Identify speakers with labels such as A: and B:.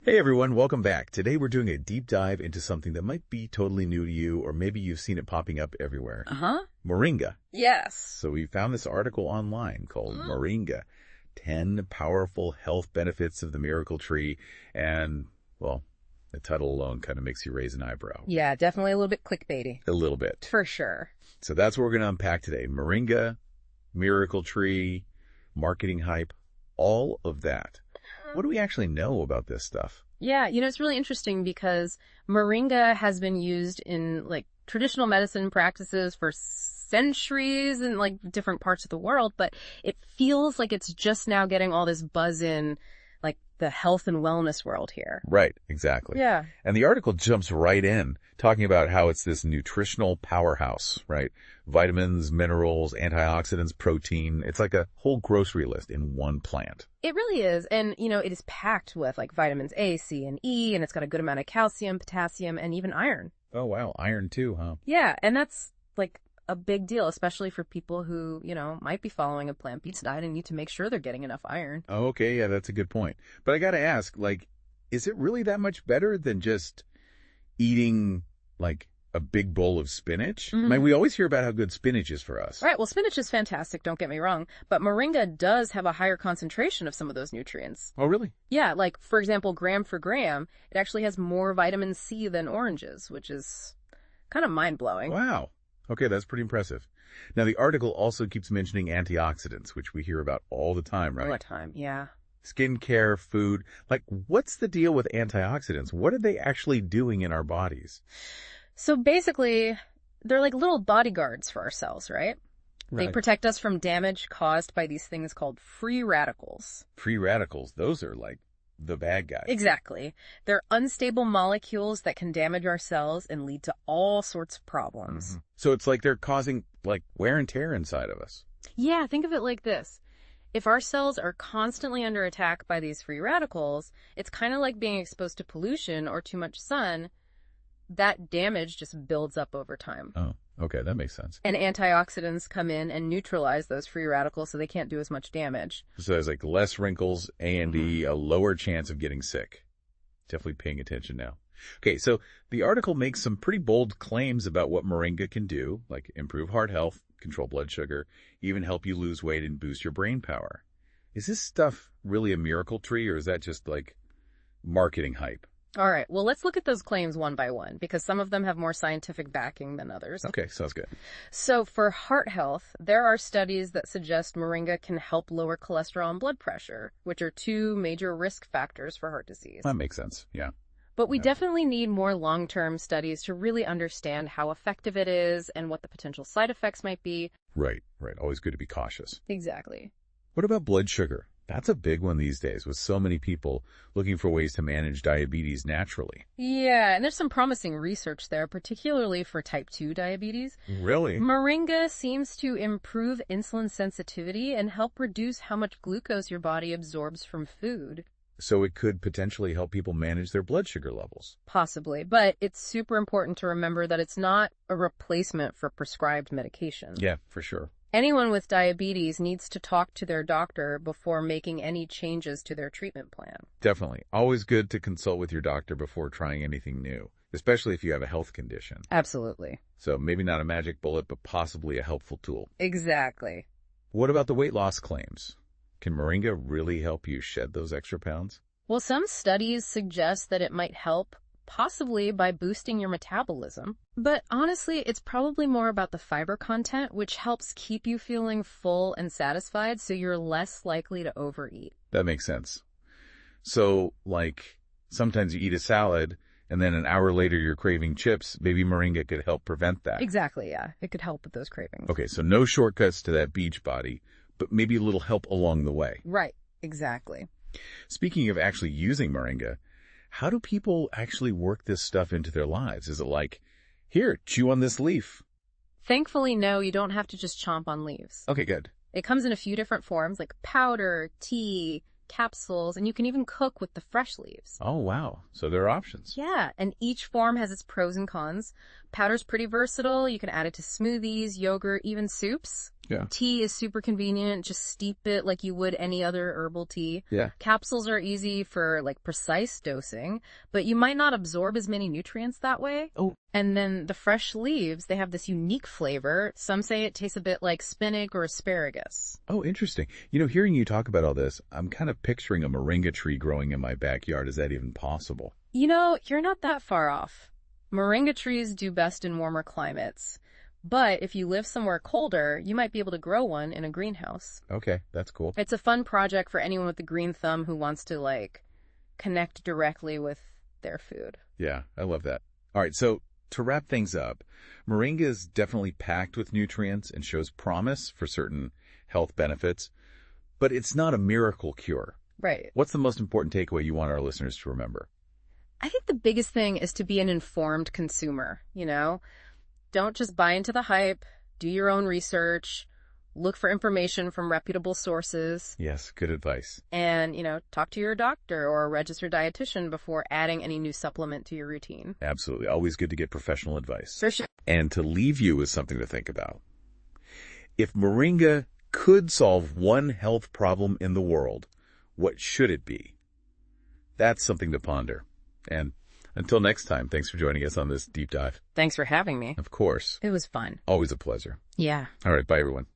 A: Hey everyone, welcome back. Today we're doing a deep dive into something that might be totally new to you, or maybe you've seen it popping up everywhere. Moringa.
B: Yes.
A: So we found this article online called Moringa, 10 Powerful Health Benefits of the Miracle Tree. And, well, the title alone kind of makes you raise an eyebrow.
B: Yeah, definitely a little bit clickbaity.
A: A little bit.
B: For sure.
A: So that's what we're going to unpack today. Moringa, miracle tree, marketing hype, all of that. What do we actually know about this stuff?
B: Yeah, it's really interesting because Moringa has been used in traditional medicine practices for centuries in different parts of the world, but it feels like it's just now getting all this buzz in the health and wellness world here.
A: Right, exactly.
B: Yeah.
A: And the article jumps right in talking about how it's this nutritional powerhouse, right? Vitamins, minerals, antioxidants, protein. It's like a whole grocery list in one plant.
B: It really is. And, it is packed with vitamins A, C, and E, and it's got a good amount of calcium, potassium, and even iron.
A: Oh, wow. Iron too, huh?
B: Yeah. And that's a big deal, especially for people who, might be following a plant-based diet and need to make sure they're getting enough iron.
A: Oh, okay. Yeah, that's a good point. But I got to ask, is it really that much better than just eating a big bowl of spinach?
B: Mm-hmm.
A: I mean, we always hear about how good spinach is for us.
B: Right. Well, spinach is fantastic. Don't get me wrong. But Moringa does have a higher concentration of some of those nutrients.
A: Oh, really?
B: Yeah. For example, gram for gram, it actually has more vitamin C than oranges, which is kind of mind-blowing.
A: Wow. Okay, that's pretty impressive. Now, the article also keeps mentioning antioxidants, which we hear about all the time, right?
B: All the time, yeah.
A: Skincare, food. What's the deal with antioxidants? What are they actually doing in our bodies?
B: So basically, they're like little bodyguards for our cells, right?
A: Right.
B: They protect us from damage caused by these things called free radicals.
A: Free radicals, those are the bad guys.
B: Exactly. They're unstable molecules that can damage our cells and lead to all sorts of problems.
A: Mm-hmm. So it's like they're causing wear and tear inside of us.
B: Yeah, think of it like this. If our cells are constantly under attack by these free radicals, it's kind of like being exposed to pollution or too much sun. That damage just builds up over time.
A: Oh, okay, that makes sense.
B: And antioxidants come in and neutralize those free radicals so they can't do as much damage.
A: So there's less wrinkles, A&D, a lower chance of getting sick. Definitely paying attention now. Okay, so the article makes some pretty bold claims about what Moringa can do, like improve heart health, control blood sugar, even help you lose weight and boost your brain power. Is this stuff really a miracle tree, or is that just marketing hype?
B: All right, well, let's look at those claims one by one, because some of them have more scientific backing than others.
A: Okay, sounds good.
B: So for heart health, there are studies that suggest Moringa can help lower cholesterol and blood pressure, which are two major risk factors for heart disease.
A: That makes sense, yeah.
B: But we definitely need more long-term studies to really understand how effective it is and what the potential side effects might be.
A: Right. Always good to be cautious.
B: Exactly.
A: What about blood sugar? That's a big one these days, with so many people looking for ways to manage diabetes naturally.
B: Yeah, and there's some promising research there, particularly for type 2 diabetes.
A: Really?
B: Moringa seems to improve insulin sensitivity and help reduce how much glucose your body absorbs from food.
A: So it could potentially help people manage their blood sugar levels.
B: Possibly, but it's super important to remember that it's not a replacement for prescribed medication.
A: Yeah, for sure.
B: Anyone with diabetes needs to talk to their doctor before making any changes to their treatment plan.
A: Definitely. Always good to consult with your doctor before trying anything new, especially if you have a health condition.
B: Absolutely.
A: So maybe not a magic bullet, but possibly a helpful tool.
B: Exactly.
A: What about the weight loss claims? Can Moringa really help you shed those extra pounds?
B: Well, some studies suggest that it might help, possibly by boosting your metabolism. But honestly, it's probably more about the fiber content, which helps keep you feeling full and satisfied, so you're less likely to overeat.
A: That makes sense. So, sometimes you eat a salad, and then an hour later you're craving chips. Maybe Moringa could help prevent that.
B: Exactly, yeah. It could help with those cravings.
A: Okay, so no shortcuts to that beach body, but maybe a little help along the way.
B: Right, exactly.
A: Speaking of actually using Moringa, how do people actually work this stuff into their lives? Is it here, chew on this leaf?
B: Thankfully, no, you don't have to just chomp on leaves.
A: Okay, good.
B: It comes in a few different forms, like powder, tea, capsules, and you can even cook with the fresh leaves.
A: Oh, wow. So there are options.
B: Yeah, and each form has its pros and cons. Powder's pretty versatile. You can add it to smoothies, yogurt, even soups.
A: Yeah.
B: Tea is super convenient. Just steep it like you would any other herbal tea.
A: Yeah.
B: Capsules are easy for like precise dosing, but you might not absorb as many nutrients that way.
A: Oh.
B: And then the fresh leaves, they have this unique flavor. Some say it tastes a bit like spinach or asparagus.
A: Oh, interesting. Hearing you talk about all this, I'm kind of picturing a moringa tree growing in my backyard. Is that even possible?
B: You're not that far off. Moringa trees do best in warmer climates. But if you live somewhere colder, you might be able to grow one in a greenhouse.
A: Okay, that's cool.
B: It's a fun project for anyone with a green thumb who wants to, connect directly with their food.
A: Yeah, I love that. All right, so to wrap things up, moringa is definitely packed with nutrients and shows promise for certain health benefits, but it's not a miracle cure.
B: Right.
A: What's the most important takeaway you want our listeners to remember?
B: I think the biggest thing is to be an informed consumer, Don't just buy into the hype, do your own research, look for information from reputable sources.
A: Yes, good advice.
B: And, talk to your doctor or a registered dietitian before adding any new supplement to your routine.
A: Absolutely. Always good to get professional advice.
B: For sure.
A: And to leave you with something to think about. If moringa could solve one health problem in the world, what should it be? That's something to ponder. And until next time, thanks for joining us on this deep dive.
B: Thanks for having me.
A: Of course.
B: It was fun.
A: Always a pleasure.
B: Yeah.
A: All right. Bye, everyone.